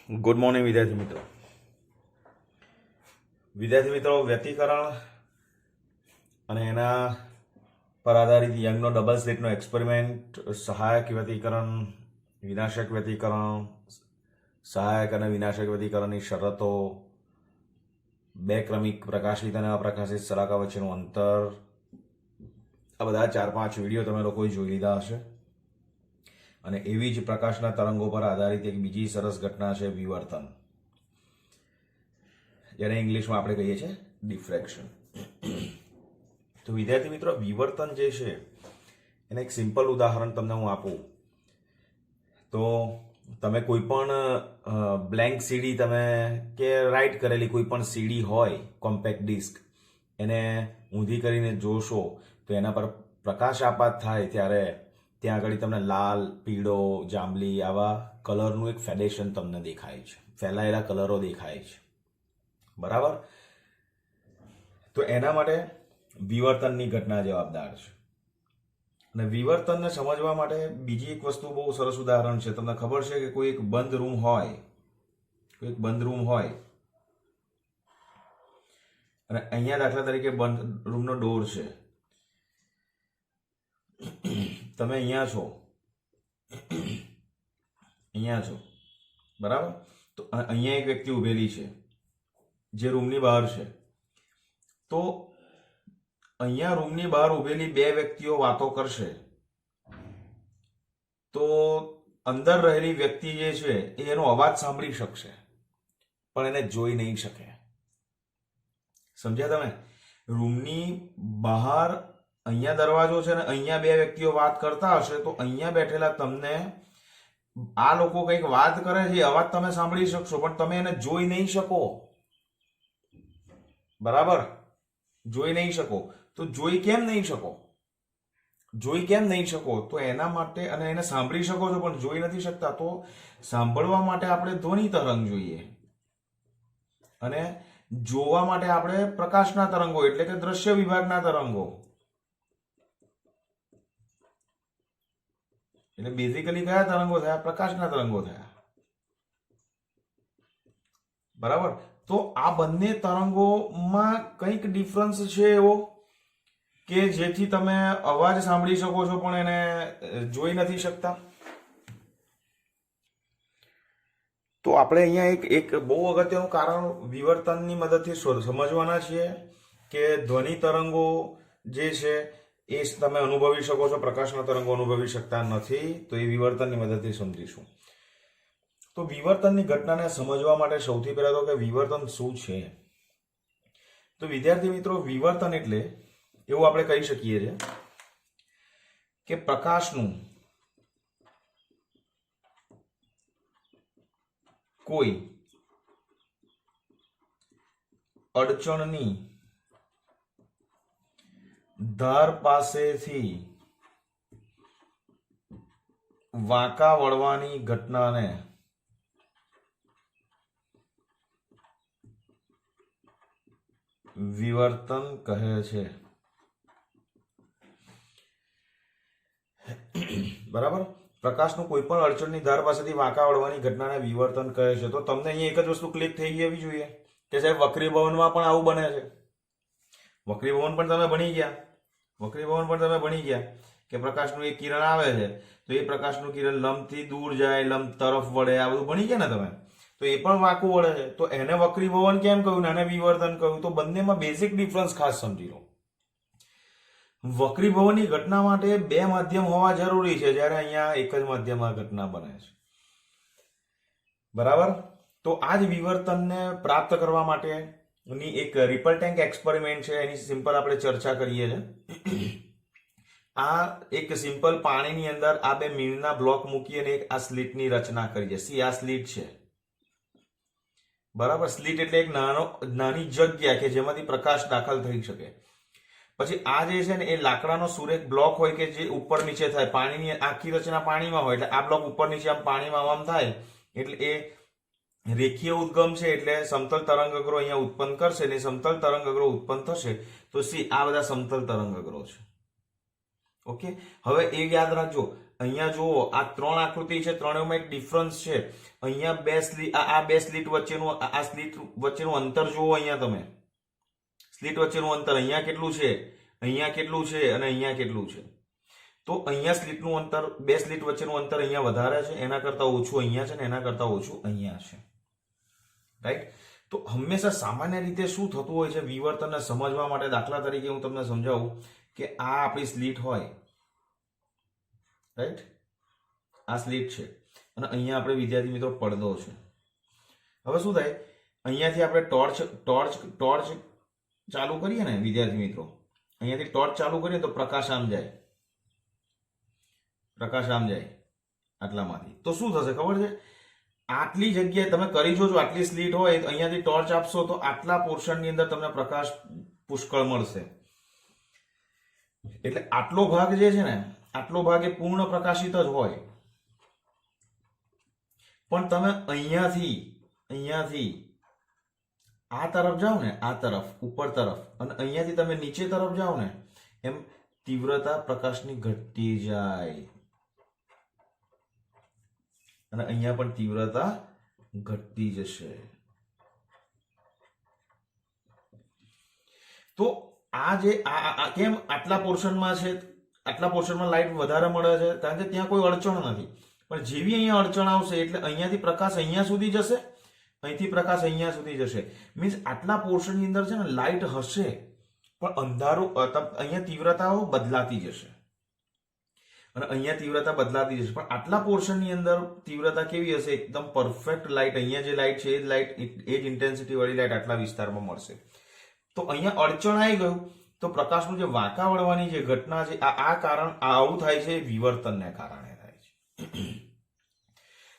Good morning વિદ્યાર્થી મિત્રો વ્યતિકરણ અને એના પર આધારિત યંગનો ડબલ સ્લિટનો એક્સપેરિમેન્ટ, સહાયક વ્યતિકરણ, વિનાશક વ્યતિકરણ, સહાયક અને વિનાશક વ્યતિકરણની શરતો, બે ક્રમિક પ્રકાશિત અને અપ્રકાશિત સલાકા વચ્ચેનું અંતર, આ બધા 4-5 વિડીયો તમે લોકોએ જોઈ લીધા હશે. અને એવી જ પ્રકાશના તરંગો પર આધારિત એક બીજી સરસ ઘટના છે વિવર્તન, જેને ઇંગ્લિશમાં આપણે કહીએ છીએ ડિફ્રેક્શન. તો વિદ્યાર્થી મિત્રો, વિવર્તન જે છે એને એક સિમ્પલ ઉદાહરણ તમને હું આપું તો તમે કોઈ પણ બ્લેન્ક સીડી તમે કે રાઇટ કરેલી કોઈ પણ સીડી હોય, કોમ્પેક્ટ ડિસ્ક, એને ઊંધી કરીને જોશો તો એના પર પ્રકાશ આપાત થાય ત્યારે ત્યાં આગળ તમને લાલ, પીળો, જાંબલી આવા કલરનું એક ફેડેશન તમને દેખાય છે, ફેલાયેલા કલરો દેખાય છે, બરાબર? તો એના માટે વિવર્તનની ઘટના જવાબદાર છે. અને વિવર્તનને સમજવા માટે બીજી એક વસ્તુ બહુ સરસ ઉદાહરણ છે. તમને ખબર છે કે કોઈ એક બંધ રૂમ હોય અને અહીંયા દાખલા તરીકે બંધ રૂમનો ડોર છે. તમે અહીંયા છો, બરાબર? તો અહીંયા એક વ્યક્તિ ઉભેલી છે જે રૂમની બહાર છે. તો અહીંયા રૂમની બહાર ઉભેલી બે વ્યક્તિઓ વાતો કરશે તો અંદર રહેલી વ્યક્તિ જે છે એ એનો અવાજ સાંભળી શકશે પણ એને જોઈ નહીં શકે. સમજ્યા તમે? રૂમની બહાર અહીંયા દરવાજો છે ને અહીંયા બે વ્યક્તિઓ વાત કરતા હશે તો અહીંયા બેઠેલા તમને આ લોકો કંઈક વાત કરે છે, અવાજ તમે સાંભળી શકશો પણ તમે એને જોઈ નહીં શકો, બરાબર? જોઈ નહીં શકો. તો જોઈ કેમ નહીં શકો? તો એના માટે, અને એને સાંભળી શકો છો પણ જોઈ નથી શકતા, તો સાંભળવા માટે આપણે ધ્વનિ તરંગ જોઈએ અને જોવા માટે આપણે પ્રકાશના તરંગો એટલે કે દ્રશ્ય વિભાગના તરંગો. એટલે બેઝિકલી કયા તરંગો થયા? પ્રકાશના તરંગો થયા, બરાબર? તો આ બંને તરંગોમાં કંઈક ડિફરન્સ છે એવો કે જેથી તમે અવાજ સાંભળી શકો છો પણ એને જોઈ નથી શકતા. તો આપણે અહીંયા એક બહુ અગત્યનું કારણ વિવર્તનની મદદથી સમજવાના છીએ કે ધ્વનિ તરંગો જે છે એ તમે અનુભવી શકો છો, પ્રકાશના તરંગો અનુભવી શકતા નથી. તો એ વિવર્તનની મદદથી સમજીશું. તો વિવર્તનની ઘટનાને સમજવા માટે સૌથી પહેલા તો કે વિવર્તન શું છે? તો વિદ્યાર્થી મિત્રો, વિવર્તન એટલે એવું આપણે કહી શકીએ છીએ કે પ્રકાશનું કોઈ અડચણની ધાર પાસેથી વાંકા વળવાની ઘટનાને વિવર્તન કહે છે, બરાબર? પ્રકાશનું કોઈ પણ અડચણની ધાર પાસેથી વાંકા વળવાની ઘટનાને વિવર્તન કહે છે. તો તમને અહીંયા એક જ વસ્તુ ક્લિક થઈ જવી જોઈએ કે સાહેબ વક્રીભવનમાં પણ આવું બને છે. વક્રીભવન પણ તમે ભણી ગયા કે પ્રકાશનું એક કિરણ આવે છે તો એ પ્રકાશનું કિરણ લંબથી દૂર જાય, લંબ તરફ વળે, આ બધું ભણી ગયા ને તમે? તો એ પણ વાંકું વળે છે. તો એને વક્રીભવન કેમ કહ્યું ને એને વિવર્તન કહ્યું? તો બંનેમાં બેઝિક ડિફરન્સ ખાસ સમજી લો. વક્રીભવનની ઘટના માટે બે માધ્યમ હોવા જરૂરી છે, જ્યારે અહીંયા એક જ માધ્યમમાં ઘટના બને છે, બરાબર? તો આ જ વિવર્તનને પ્રાપ્ત કરવા માટેની એક રિપલ ટેન્ક એક્સપેરિમેન્ટ છે, એની સિમ્પલ આપણે ચર્ચા કરીએ છીએ. આ એક સિમ્પલ પાણીની અંદર આ બે મીણના બ્લોક મૂકી અને એક આ સ્લીટની રચના કરી છે. સી આ સ્લીટ છે, બરાબર? સ્લીટ એટલે એક નાની જગ્યા કે જેમાંથી પ્રકાશ દાખલ થઈ શકે. પછી આ જે છે ને એ લાકડાનો સુરેખ બ્લોક હોય કે જે ઉપર નીચે થાય. પાણીની આખી રચના પાણીમાં હોય એટલે આ બ્લોક ઉપર નીચે આમ પાણીમાં આમ થાય એટલે એ રેખીય ઉદ્ગમ છે એટલે સમતલ તરંગઅગ્રો અહીંયા ઉત્પન્ન કરશે ને સમતલ તરંગઅગ્રો ઉત્પન્ન થશે. તો સી આ બધા સમતલ તરંગઅગ્રો છે. ઓકે, હવે એ યાદ રાખજો. અહીંયા જુઓ, આ 3 આકૃતિ છે, ત્રણેયમાં એક ડિફરન્સ છે. અહીંયા આ બે સ્લીટ વચ્ચેનું આ સ્લીટ વચ્ચેનું અંતર જુઓ. અહીંયા તમે સ્લીટ વચ્ચેનું અંતર અહીંયા કેટલું છે, અહીંયા કેટલું છે અને અહીંયા કેટલું છે. તો અહીંયા સ્લીટનું અંતર, બે સ્લીટ વચ્ચેનું અંતર અહીંયા વધારે છે, એના કરતા ઓછું અહીંયા છે ને એના કરતા ઓછું અહીંયા છે. રાઈટ? તો હંમેશા સામાન્ય રીતે શું થતું હોય છે વિવર્તનને સમજવા માટે, દાખલા તરીકે હું તમને સમજાવું કે આ આપણી સ્લીટ હોય, રાઈટ? આ સ્લીટ છે અને અહીંયા આપણે વિદ્યાર્થી મિત્રો પડદો છે. હવે શું થાય, અહીંયાથી આપણે ટોર્ચ ચાલુ કરીએ ને વિદ્યાર્થી મિત્રો, અહીંયાથી ટોર્ચ ચાલુ કરીએ તો પ્રકાશ આમ જાય આટલામાંથી. તો શું થશે ખબર છે, આટલી જગ્યાએ તમે કરી જોજો, આટલી સ્લીટ હોય તો અહીંયાથી ટોર્ચ આપશો તો આટલા પોર્શનની અંદર તમને પ્રકાશ પુષ્કળ મળશે. એટલે આટલો ભાગ જે છે ને, આટલો ભાગ એ પૂર્ણ પ્રકાશિત જ હોય. પણ તમે અહીંયાથી આ તરફ જાઓ ને, આ તરફ ઉપર તરફ, અને અહીંયાથી તમે નીચે તરફ જાઓ ને, એમ તીવ્રતા પ્રકાશની ઘટતી જાય અને અહીંયા પણ તીવ્રતા ઘટતી જશે. તો આ જે કેમ આટલા પોર્શનમાં છે, આટલા પોર્શનમાં લાઈટ વધારે મળે છે કારણ કે ત્યાં કોઈ અડચણ નથી. પણ જેવી અહીંયા અડચણ આવશે એટલે અહીંયાથી પ્રકાશ અહીંયા સુધી જશે, અહીંથી પ્રકાશ અહીંયા સુધી જશે. મીન્સ આટલા પોર્શનની અંદર છે ને લાઈટ હશે પણ અંધારું, અહીંયા તીવ્રતાઓ બદલાતી જશે અને અહીંયા તીવ્રતા બદલાતી જશે. પણ આટલા પોર્શનની અંદર તીવ્રતા કેવી હશે, એકદમ પરફેક્ટ લાઈટ. અહીંયા જે લાઈટ છે એ જ લાઈટ, એ જ ઇન્ટેન્સિટી વાળી લાઈટ આટલા વિસ્તારમાં મળશે. તો અહીંયા અડચણ આવી ગયું તો પ્રકાશનું જે વાંકા વળવાની જે ઘટના છે, આ કારણ આવું થાય છે, વિવર્તનને કારણે થાય છે.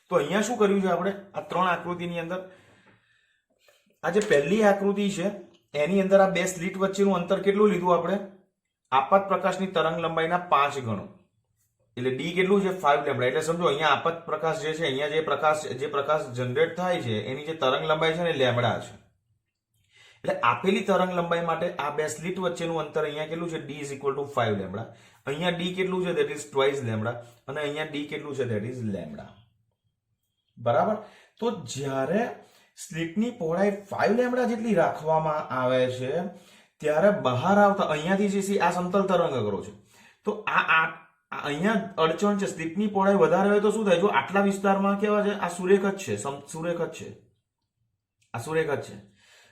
તો અહીંયા શું કર્યું છે આપણે, આ 3 આકૃતિની અંદર, આ જે પહેલી આકૃતિ છે એની અંદર આ બે સ્લીટ વચ્ચેનું અંતર કેટલું લીધું આપણે, આપાત પ્રકાશની તરંગ લંબાઈના 5 ગણું. એટલે ડી કેટલું છે, 5 લેમ્બડા. એટલે સમજો અહીંયા આપાત પ્રકાશ જે છે, અહીંયા જે પ્રકાશ જનરેટ થાય છે એની જે તરંગ લંબાઈ છે ને લેમ્બડા છે. એટલે આપેલી તરંગ લંબાઈ માટે આ બે સ્લીટ વચ્ચેનું અંતર અહીંયા કેટલું છે, ડી = 5 લેમ્બડા. અહીંયા ડી કેટલું છે, ધેટ ઇઝ ટ્વાઇસ લેમ્બડા, અને અહીંયા ડી કેટલું છે, ધેટ ઇઝ લેમ્બડા. બરાબર? તો જ્યારે સ્લીટની પહોળાઈ 5 લેમ્બડા જેટલી રાખવામાં આવે છે ત્યારે બહાર આવતા અહીંયાથી જે આ સમતલ તરંગ અગ્રો છે, તો અહીંયા અડચણ છે, સ્લીટની પહોળાઈ વધારે હોય તો શું થાય, જો આટલા વિસ્તારમાં કેવા છે, આ સુરેખ જ છે, આ સુરેખ જ છે,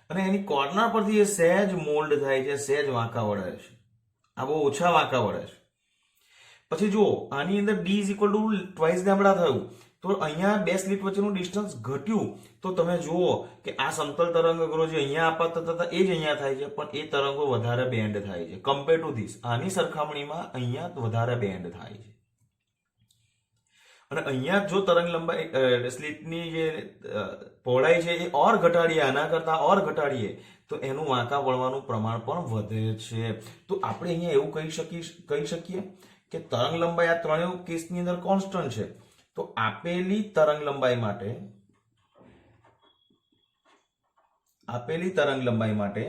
અને એની કોર્નર પરથી એ સહેજ મોલ્ડ થાય છે, સહેજ વાંકા વળે છે. આ બહુ ઓછા વાંકા વળે છે. પછી જુઓ આની અંદર ડી = 2 લેમ્બડા થયું, તો અહીંયા બે સ્લીટ વચ્ચેનું ડિસ્ટન્સ ઘટ્યું. તો તમે જુઓ કે આ સમતલ તરંગ અગ્રો જે અહીંયા આપાત થતા એ જ અહીંયા થાય છે, પણ એ તરંગો વધારે બેન્ડ થાય છે કમ્પેર ટુ ધીસ. આની સરખામણીમાં અહીંયા વધારે બેન્ડ થાય છે. અને અહીંયા જો તરંગ લંબાઈ સ્લીટની જે પહોળાઈ છે એ ઓર ઘટાડીએ, આના કરતા ઓર ઘટાડીએ તો એનું વાંકા વળવાનું પ્રમાણ પણ વધે છે. તો આપણે અહીંયા એવું કહી શકીએ કે તરંગ લંબાઈ આ ત્રણેય કેસની અંદર કોન્સ્ટન્ટ છે. તો આપેલી તરંગ લંબાઈ માટે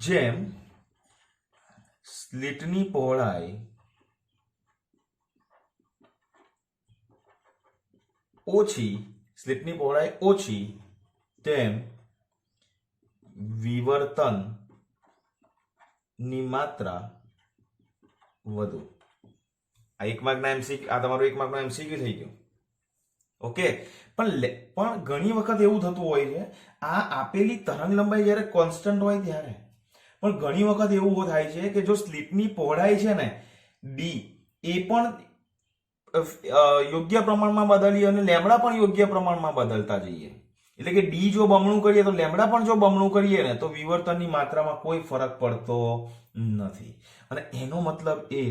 જેમ સ્લીટની પહોળાઈ ઓછી તેમ વિવર્તનની માત્રા વધુ. આ 1 માર્કના એમસીક્યુ, આ તમારું 1 માર્કનો એમસીક્યુ થઈ ગયો. ઓકે, પણ ઘણી વખત એવું થતું હોય છે, આ આપેલી તરંગ લંબાઈ જ્યારે કોન્સ્ટન્ટ હોય ત્યારે, પણ ઘણી વખત એવું થાય છે કે જો સ્લીટની પહોળાઈ છે ને ડી એ પણ યોગ્ય પ્રમાણમાં બદલીએ અને લેમ્બડા પણ યોગ્ય પ્રમાણમાં બદલતા જઈએ. એટલે કે ડી જો બમણું કરીએ તો લેમ્બડા પણ જો બમણું કરીએ ને તો વિવર્તનની માત્રામાં કોઈ ફરક પડતો નથી. અને એનો મતલબ એ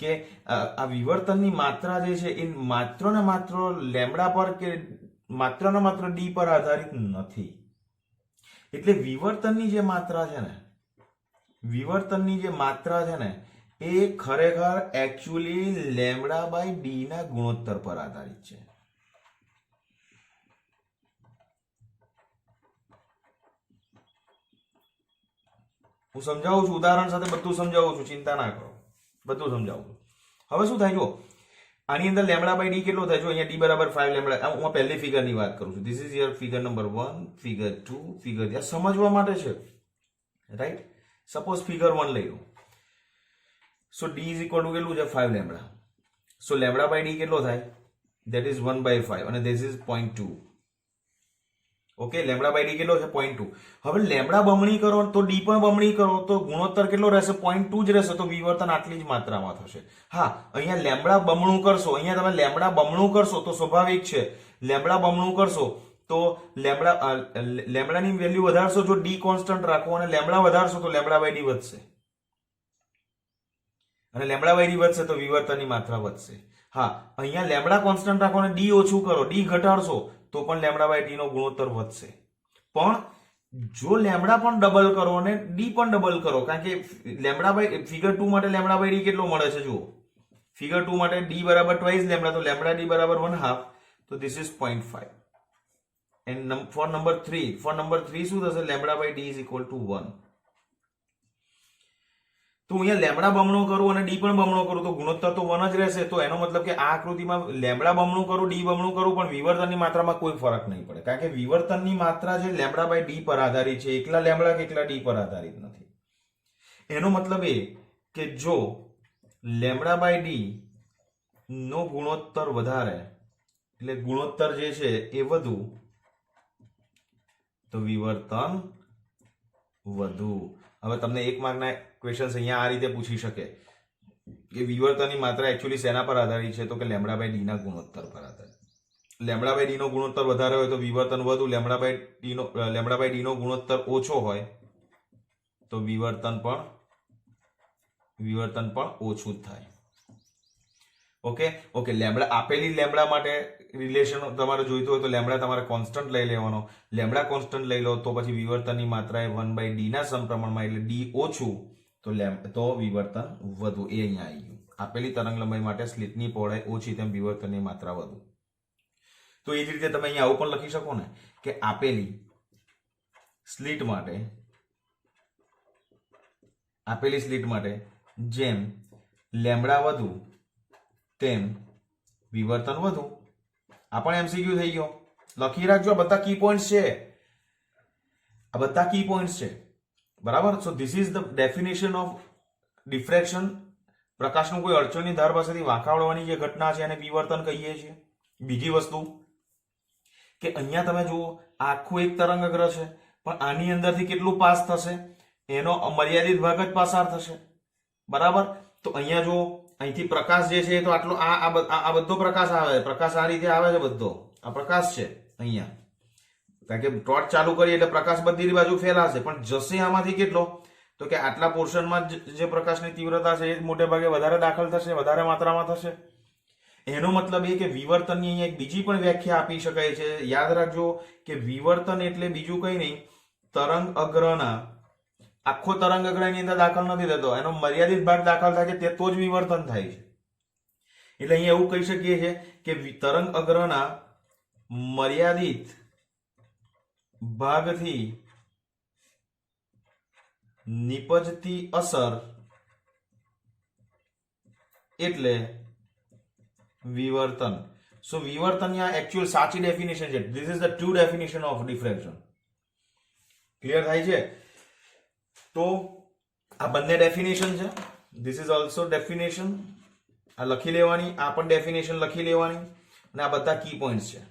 કે આ વિવર્તનની માત્રા જે છે એ માત્ર ને માત્ર લેમ્બડા પર કે માત્ર ને માત્ર ડી પર આધારિત નથી. એટલે વિવર્તનની જે માત્રા છે ને એ ખરેખર એકચ્યુઅલી λ/d ના ગુણોત્તર પર આધારિત છે. હું સમજાવું છું, ઉદાહરણ સાથે બધું સમજાવું છું, ચિંતા ના કરો. બધું સમજાવું છું. હવે શું થાય જો આની અંદર લેમડા બાય ડી કેટલો થાય? જો અહીંયા ડી બરાબર 5 લેમડા. હું પહેલી ફિગરની વાત કરું છું. This is your figure number 1, figure 2, figure 3. સમજવા માટે છે, રાઈટ? સપોઝ ફિગર 1 લઈ લો. So D is equal to કેટલું છે? 5 lambda. So lambda by D કેટલો થાય? ધેટ ઇઝ 1/5 અને this is 0.2. Okay, lambda by D કેટલો છે? 0.2. હવે લેમડા બમણી કરો તો ડી પણ બમણી કરો તો ગુણોત્તર કેટલો રહેશે? 0.2 જ રહેશે. તો વિવર્તન આટલી જ માત્રામાં થશે. હા, અહીંયા લેમડા બમણું કરશો, અહીંયા તમે લેમડા બમણું કરશો તો સ્વાભાવિક છે, લેમડા બમણું કરશો તો લેમડાની વેલ્યુ વધારશો જો ડી કોન્સ્ટન્ટ રાખો, અને લેમડા વધારશો તો લેમડા બાય ડી વધશે, અને લેમડા બાય ડી વધશે તો વિવર્તનની માત્રા વધશે. હા, અહીંયા લેમડા કોન્સ્ટન્ટ રાખો અને ડી ઓછું કરો, ડી ઘટાડશો તો પણ લેમડા બાય ડી નો ગુણોત્તર વધશે. પણ જો લેમડા પણ ડબલ કરો અને ડી પણ ડબલ કરો, કારણ કે લેમડા બાય ફિગર 2 માટે લેમડા બાય ડી કેટલો મળે છે? જુઓ, ફિગર 2 માટે ડી બરાબર ટ્વાઇસ લેમડા, તો લેમડા ડી બરાબર 1/2, તો this is 0.5. And for number 3 શું થશે? Lambda by D is equal to 1. તો અહીંયા લેમડા બમણો કરું અને ડી પણ બમણો કરું તો ગુણોત્તર તો 1 જ રહેશે. તો એનો મતલબ કે આ આકૃતિમાં લેમડા બમણું કરું, ડી બમણું કરું, પણ વિવર્તનની માત્રામાં કોઈ ફરક નહીં પડે, કારણ કે વિવર્તનની માત્રા જે લેમડા બાય ડી પર આધારિત છે, એકલા લેમડા કે એકલા ડી પર આધારિત નથી. એનો મતલબ એ કે જો લેમડા બાય ડી નો ગુણોત્તર વધારે, એટલે ગુણોત્તર જે છે એ વધુ, તો વિવર્તન વધુ. હવે તમને 1 માર્કના ક્વેશ્ચન્સ અહીંયા આ રીતે પૂછી શકે કે વિવર્તનની માત્રા એકચ્યુઅલી શેના પર આધારિત છે? તો કે લેમડા બાય ડી ના ગુણોત્તર પર આધારિત. લેમડા બાય ડી નો ગુણોત્તર વધારે હોય તો વિવર્તન વધુ, લેમડા બાય ડી નો ગુણોત્તર ઓછો હોય તો વિવર્તન પણ ઓછું જ થાય. ઓકે, લેમડા આપેલી લેમડા માટે રિલેશન તમારે જોઈતું હોય તો લેમડા તમારે કોન્સ્ટન્ટ લઈ લેવાનો. લેમડા કોન્સ્ટન્ટ લઈ લો તો પછી વિવર્તનની માત્રા એ 1/d ના સમપ્રમાણમાં, એટલે ડી ઓછું તો વિવર્તન વધુ. એ અહીંયા આવી ગયું. આપેલી તરંગ લંબાઈ માટે સ્લિટની પહોળાઈ ઓછી તેમ વિવર્તનની માત્રા વધુ. તો એ જ રીતે તમે અહીંયા આવું પણ લખી શકો ને કે આપેલી સ્લિટ માટે જેમ લેમડા વધુ તેમ વિવર્તન વધુ. આ પણ એમસીક્યુ થઈ ગયો. લખી રાખજો, આ બધા કી પોઈન્ટ્સ છે. બરાબર? So this is the definition of diffraction. પ્રકાશનું કોઈ અડચણની ધાર પાસેથી વાંકાવળવાની જે ઘટના છે એને વિવર્તન કહીએ છીએ. બીજી વસ્તુ કે અહીંયા તમે જુઓ આખું એક તરંગ અગ્ર છે, પણ આની અંદરથી કેટલું પાસ થશે? એનો મર્યાદિત ભાગ જ પસાર થશે. બરાબર? તો અહીંયા જો અહીંથી પ્રકાશ જે છે તો આટલો આ બધો પ્રકાશ આવે, પ્રકાશ આ રીતે આવે છે, બધો આ પ્રકાશ છે અહીંયા, કારણ કે ટોર્ચ ચાલુ કરીએ એટલે પ્રકાશ બધી બાજુ ફેલાશે, પણ જશે આમાંથી કેટલો? તો કે આટલા પોર્શનમાં જે પ્રકાશની તીવ્રતા છે એ મોટે ભાગે વધારે દાખલ થશે, વધારે માત્રામાં થશે. એનો મતલબ એ કે વિવર્તનની અહીંયા એક બીજી પણ વ્યાખ્યા આપી શકાય છે. યાદ રાખજો કે વિવર્તન એટલે બીજું કંઈ નહીં, તરંગ અગ્રના આખો તરંગ અગ્રની અંદર દાખલ નથી થતો, એનો મર્યાદિત ભાગ દાખલ થાય છે, તે તો જ વિવર્તન થાય છે. એટલે અહીંયા એવું કહી શકીએ છીએ કે તરંગ અગ્રના મર્યાદિત ભાગથી નિપજતી અસર એટલે વિવર્તન. સો વિવર્તનની આ એકચ્યુઅલ સાચી ડેફિનેશન છે. This is the true definition of diffraction. Clear થાય છે? તો આ બંને ડેફિનેશન છે. This is also definition. આ લખી લેવાની, આ પણ ડેફિનેશન લખી લેવાની, અને આ બધા કી પોઈન્ટ્સ છે.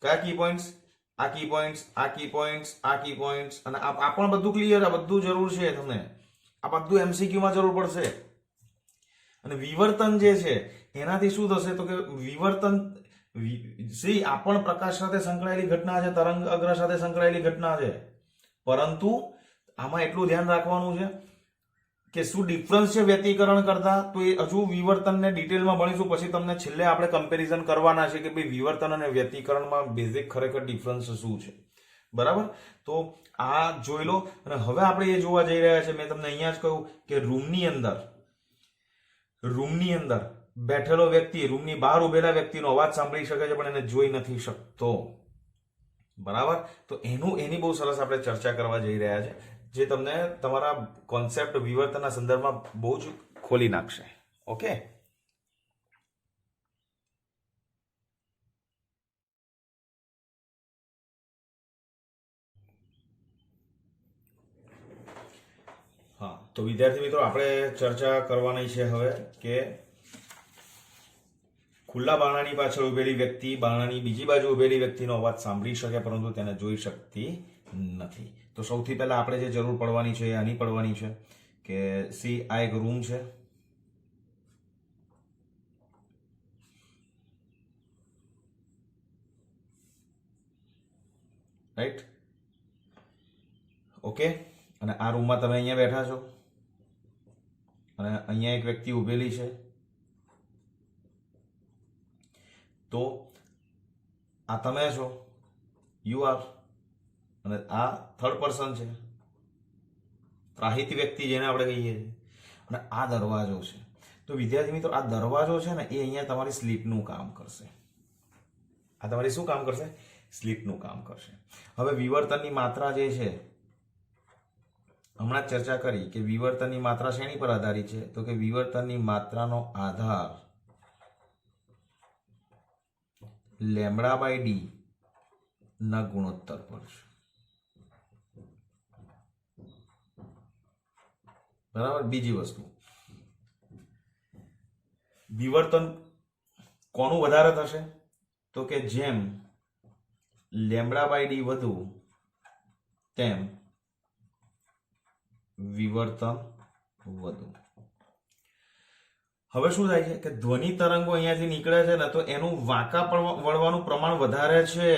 કયા કી પોઈન્ટ્સ? આ કી પોઈન્ટ્સ, આ કી પોઈન્ટ્સ, આ કી પોઈન્ટ્સ, અને આ પણ બધું ક્લિયર. આ બધું જરૂર છે તમને. આ બધું એમસીક્યુ માં જરૂર પડશે. અને વિવર્તન જે છે એનાથી શું થશે? તો કે વિવર્તન આ પણ પ્રકાશ સાથે સંકળાયેલી ઘટના છે, તરંગ અગ્ર સાથે સંકળાયેલી ઘટના છે, પરંતુ આમાં એટલું ધ્યાન રાખવાનું છે કે શું ડિફરન્સ છે વ્યતિકરણ કરતા. તો એ હજુ વિવર્તનને ડિટેલમાં ભણીશું, પછી તમને છેલ્લે આપણે કમ્પેરિઝન કરવાના છે કે ભાઈ વિવર્તન અને વ્યતિકરણમાં બેઝિક ખરેખર ડિફરન્સ શું છે. બરાબર? તો આ જોઈ લો. અને હવે આપણે એ જોવા જઈ રહ્યા છે, મેં તમને અહીંયા જ કહ્યું કે રૂમની અંદર બેઠેલો વ્યક્તિ રૂમની બહાર ઉભેલા વ્યક્તિનો અવાજ સાંભળી શકે છે, પણ એને જોઈ નથી શકતો. બરાબર? તો એની બહુ સરસ આપણે ચર્ચા કરવા જઈ રહ્યા છે, જે તમને તમારા કોન્સેપ્ટ વિવર્તનના સંદર્ભમાં બહુ જ ખોલી નાખશે. ઓકે, હા, તો વિદ્યાર્થી મિત્રો આપણે ચર્ચા કરવાની છે હવે કે ખુલ્લા બારણાની પાછળ ઉભેલી વ્યક્તિ બારણાની બીજી બાજુ ઉભેલી વ્યક્તિનો અવાજ સાંભળી શકે પરંતુ તેને જોઈ શકતી નથી. તો સૌથી પહેલા આપણે જે જરૂર પડવાની છે એ આની પડવાની છે કે સી આ એક રૂમ છે, રાઈટ? ઓકે, અને આ રૂમમાં તમે અહીંયા બેઠા છો અને અહીંયા એક વ્યક્તિ ઉભેલી છે. તો આ તમે છો, યુ આર, અને આ થર્ડ પર્સન છે, ત્રાહિત વ્યક્તિ જેને આપણે કહીએ છીએ, અને આ દરવાજો છે. તો વિદ્યાર્થી મિત્રો, આ દરવાજો છે ને એ અહીંયા તમારી સ્લીપનું કામ કરશે. આ તમારી શું કામ કરશે? સ્લીપનું કામ કરશે. હવે વિવર્તનની માત્રા જે છે, હમણાં ચર્ચા કરી કે વિવર્તનની માત્રા શેની પર આધારિત છે? તો કે વિવર્તનની માત્રાનો આધાર લેમ્બડા બાય ડી ના ગુણોત્તર પર છે. બરાબર. બીજી વસ્તુ, વિવર્તન કોનું વધારે થશે? તો કે જેમ લેમ્બડા બાય ડી વધુ તેમ વિવર્તન વધુ. હવે શું થાય છે કે ધ્વનિ તરંગો અહીંયાથી નીકળે છે ને, તો એનું વાંકા વળવાનું પ્રમાણ વધારે છે.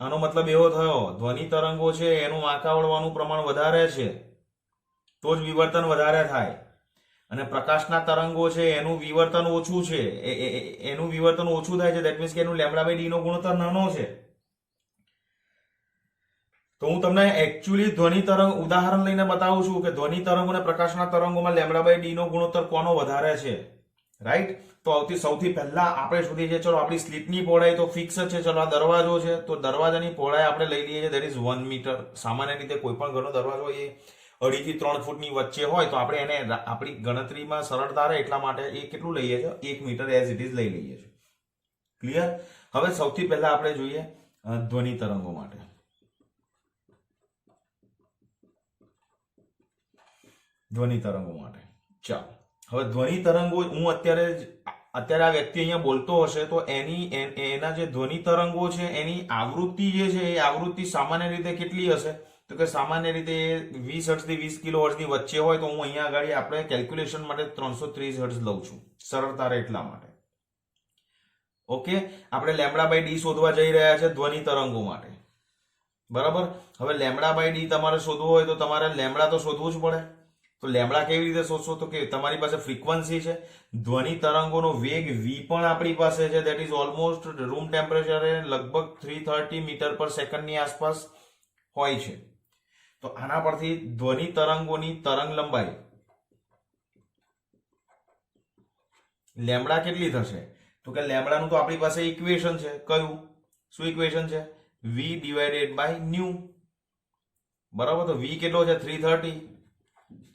આનો મતલબ એવો થયો, ધ્વનિ તરંગો છે એનું વાંકા વળવાનું પ્રમાણ વધારે છે તો જ વિવર્તન વધારે થાય, અને પ્રકાશના તરંગો છે એનું વિવર્તન ઓછું છે, એનું વિવર્તન ઓછું થાય છે. ધેટ મીન્સ કે એનું લેમ્બડા બાય ડી નો ગુણોત્તર નાનો છે. તો હું તમને એકચ્યુઅલી ધ્વનિ તરંગ ઉદાહરણ લઈને બતાવું છું કે ધ્વનિ તરંગો અને પ્રકાશના તરંગોમાં લેમ્બડા બાય ડી નો ગુણોત્તર કોનો વધારે છે, રાઈટ? તો સૌથી પહેલા આપણે શોધીએ છીએ, ચલો આપણી સ્લીપની પહોળાઈ તો ફિક્સ જ છે. ચલો આ દરવાજો છે, તો દરવાજાની પહોળાઈ આપણે લઈ લઈએ છીએ, દેટ ઇઝ 1 મીટર. સામાન્ય રીતે કોઈ પણ ઘરનો દરવાજો એ 2.5 થી 3 ફૂટની વચ્ચે હોય તો આપણે એને આપણી ગણતરીમાં સરળતા રહે એટલા માટે એ કેટલું લઈએ છીએ? 1 મીટર એઝ ઇટ ઇઝ લઈ લઈએ છીએ. ક્લિયર? હવે સૌથી પહેલા આપણે જોઈએ ધ્વનિ તરંગો માટે. ધ્વનિ તરંગો માટે ચાલો, હવે ધ્વનિ તરંગો હું અત્યારે આ વ્યક્તિ અહીંયા બોલતો હશે તો એના જે ધ્વનિ તરંગો છે એની આવૃત્તિ જે છે એ આવૃત્તિ સામાન્ય રીતે કેટલી હશે? તો કે સામાન્ય રીતે 20 હર્ટ્ઝ થી 20 કિલો હર્ટ્ઝની વચ્ચે હોય. તો હું અહીંયા આગળ આપણે કેલ્ક્યુલેશન માટે 330 હર્ટ્ઝ લઉં છું, સરળતા રહે એટલા માટે. ઓકે, આપણે લેમ્બડા બાય ડી શોધવા જઈ રહ્યા છે ધ્વનિ તરંગો માટે. બરાબર. હવે લેમ્બડા બાય ડી તમારે શોધવું હોય તો તમારે લેમ્બડા તો શોધવું જ પડે. તો લેમ્બડા કેવી રીતે શોધશો? તો કે તમારી પાસે ફ્રીક્વન્સી છે, ધ્વનિ તરંગોનો વેગ v પણ આપણી પાસે છે, ધેટ ઇઝ ઓલમોસ્ટ રૂમ ટેમ્પરેચરે લગભગ 330 મીટર પર સેકન્ડની આસપાસ હોય છે. તો આના પરથી ધ્વનિ તરંગોની તરંગ લંબાઈ લેમ્બડા કેટલી થશે? તો કે લેમ્બડાનું તો આપણી પાસે ઇક્વેશન છે. કયું? શું ઇક્વેશન છે? v divided by nu. બરાબર. તો v કેટલો છે? 330.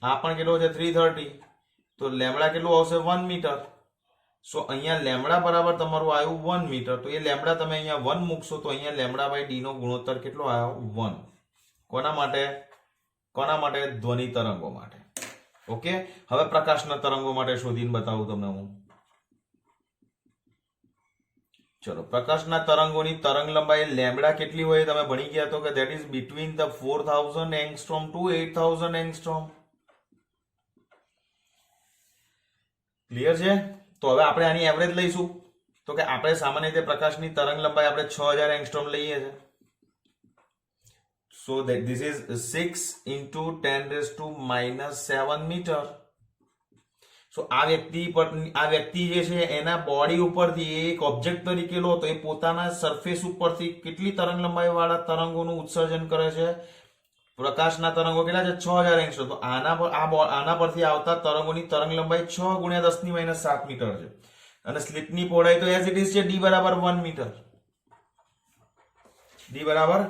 આ પણ કેટલો છે? 330. તો લેમ્બડા કેટલું આવશે? 1 મીટર. સો અહીંયા લેમ્બડા બરાબર તમારું આવ્યું 1 મીટર. તો એ લેમ્બડા તમે અહીંયા 1 મૂકશો તો અહીંયા લેમ્બડા બાય ડી નો ગુણોત્તર કેટલો આવ્યો? 1. કોના માટે? કોના માટે? ધ્વનિ તરંગો માટે. ઓકે, હવે પ્રકાશના તરંગો માટે શોધીને બતાવું તમને હું. ચલો, પ્રકાશના તરંગોની તરંગ લંબાઈ લેમ્બડા કેટલી હોય તમે ભણી ગયા તો કે that is between the 4000 angstrom to 8000 angstrom. Clear છે? તો હવે આપણે આની એવરેજ લઈશું. તો કે આપણે સામાન્ય રીતે પ્રકાશની તરંગ લંબાઈ આપણે 6000 એંગસ્ટ્રોમ લઈએ છીએ. So that this is 6 into 10⁻⁷ metre. So આ વ્યક્તિ જે છે એના બોડી ઉપરથી એક ઓબ્જેક્ટ તરીકે લો તો એ પોતાના સરફેસ ઉપરથી કેટલી તરંગ લંબાઈ વાળા તરંગોનું ઉત્સર્જન કરે છે? પ્રકાશના તરંગો કેટલા છે? 6000 એંગસ્ટ્રોમ. તો આના પરથી આવતા તરંગોની તરંગ લંબાઈ 6 × 10⁻⁷ મીટર છે, અને સ્લિટની પહોળાઈ તો એઝ ઇટ ઇઝ છે, d બરાબર 1 મીટર. d બરાબર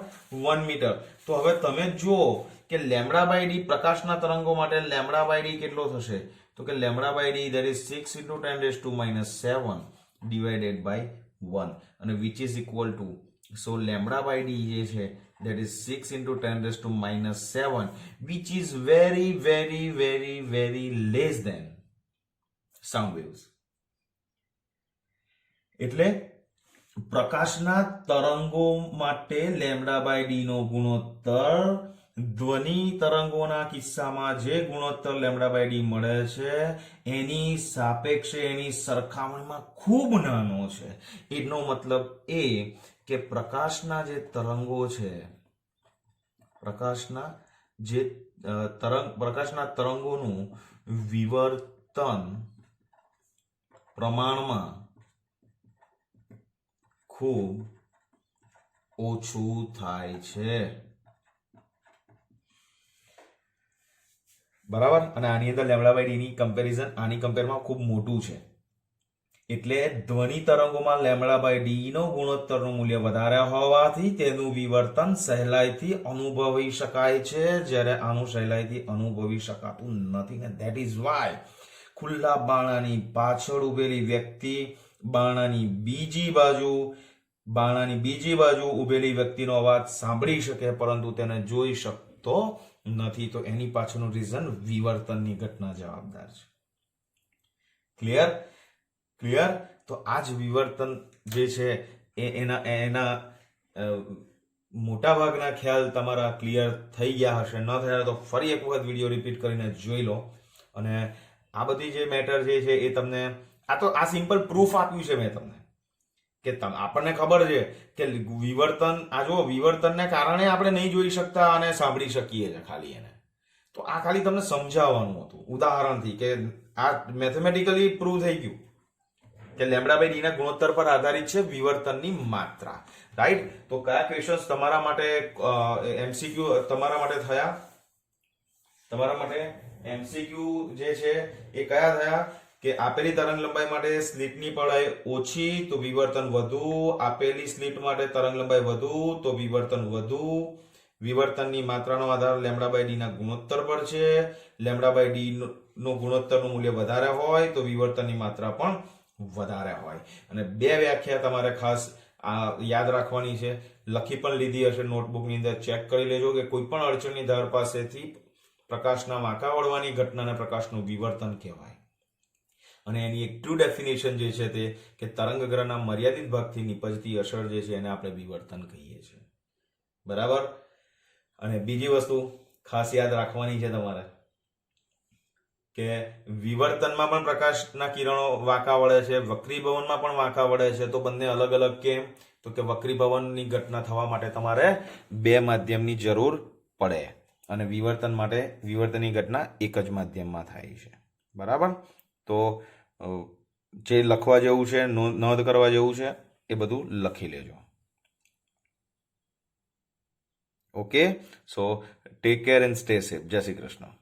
1 મીટર. તો હવે તમે જુઓ કે લેમ્બડા બાય ડી પ્રકાશના તરંગો માટે લેમ્બડા બાય ડી કેટલો થશે? તો કે lambda by D that is 6 into 10 raised to minus 7 divided by 1 અને which is equal to so lambda by D જે છે that is 6 into 10 raised to minus 7 which is very very very very less than sound waves. એટલે પ્રકાશના તરંગો માટે lambda by D નો ગુણોત્તર ધ્વનિ તરંગોના કિસ્સામાં જે ગુણોત્તર લેમ્ડા બાય ડી મળે છે એની સાપેક્ષે એની સરખામણીમાં ખૂબ નાનો છે. એનો મતલબ એ કે પ્રકાશના જે તરંગો છે પ્રકાશના તરંગોનું વિવર્તન પ્રમાણમાં ખૂબ ઓછું થાય છે. બરાબર. અને આની અંદર લેમ્ડા બાય ડી ની કમ્પેરિઝન આની કમ્પેરમાં ખૂબ મોટું છે. એટલે ધ્વનિ તરંગોમાં લેમ્ડા બાય ડી નો ગુણોત્તરનું મૂલ્ય વધારે હોવાથી તેનું વિવર્તન સહેલાઈથી અનુભવી શકાય છે, જ્યારે આનું સહેલાઈથી અનુભવી શકાતું નથી. ને ધેટ ઇઝ વાય ખુલ્લા બાણાની પાછળ ઉભેલી વ્યક્તિ બાણાની બીજી બાજુ ઉભેલી વ્યક્તિનો અવાજ સાંભળી શકે પરંતુ તેને જોઈ શકતો નથી. તો એની પાછળનું રીઝન વિવર્તનની ઘટના જવાબદાર છે. ક્લિયર. તો આ જ વિવર્તન જે છે એના મોટા ભાગના ખ્યાલ તમારા ક્લિયર થઈ ગયા હશે. ન થયા તો ફરી એક વખત વિડીયો રિપીટ કરીને જોઈ લો. અને આ બધી જે મેટર જે છે એ તમને આ સિમ્પલ પ્રૂફ આપ્યું છે મેં તમને કે આપણને ખબર છે કે વિવર્તનને કારણે આપણે નહીં જોઈ શકતા અને સાંભળી શકીએ છીએ ખાલી એને. તો આ ખાલી તમને સમજાવવાનું હતું ઉદાહરણથી કે આ મેથેમેટિકલી પ્રૂવ થઈ ગયું કે લેમ્ડા બાય ડી ના ગુણોત્તર પર આધારિત છે વિવર્તનની માત્રા. રાઈટ. તો કયા ક્વેશ્ચન્સ તમારા માટે એમસીક્યુ તમારા માટે થયા? તમારા માટે એમસીક્યુ જે છે એ કયા થયા કે આપેલી તરંગ લંબાઈ માટે સ્લિટની પહોળાઈ ઓછી તો વિવર્તન વધુ, આપેલી સ્લિટ માટે તરંગ લંબાઈ વધુ તો વિવર્તન વધુ, વિવર્તનની માત્રાનો આધાર લેમ્ડા બાય ડી ના ગુણોત્તર પર છે, લેમ્ડા બાય ડી નો ગુણોત્તરનું મૂલ્ય વધારે હોય તો વિવર્તનની માત્રા પણ વધારે હોય. અને બે વ્યાખ્યા તમારે ખાસ યાદ રાખવાની છે, લખી પણ લીધી હશે નોટબુકની અંદર, ચેક કરી લેજો કે કોઈ પણ અડચણની ધાર પાસેથી પ્રકાશના વાંકા વળવાની ઘટનાને પ્રકાશનું વિવર્તન કહેવાય. અને એની એક ટ્રુ ડેફિનેશન જે છે તે કે તરંગગ્રહના મર્યાદિત ભાગથી નિપજતી અસર જે છે એને આપણે વિવર્તન કહીએ છીએ. બરાબર. અને બીજી વસ્તુ ખાસ યાદ રાખવાની છે તમારે કે વિવર્તનમાં પણ પ્રકાશના કિરણો વાંકા વળે છે, વક્રીભવનમાં પણ વાંકા વળે છે. તો બંને અલગ અલગ કેમ? તો કે વક્રીભવનની ઘટના થવા માટે તમારે બે માધ્યમની જરૂર પડે અને વિવર્તન માટે વિવર્તનની ઘટના એક જ માધ્યમમાં થાય છે. બરાબર. તો જે લખવા જેવું છે, નોંધ કરવા જેવું છે એ બધું લખી લેજો. Okay. So take care and stay safe. જય શ્રી કૃષ્ણ.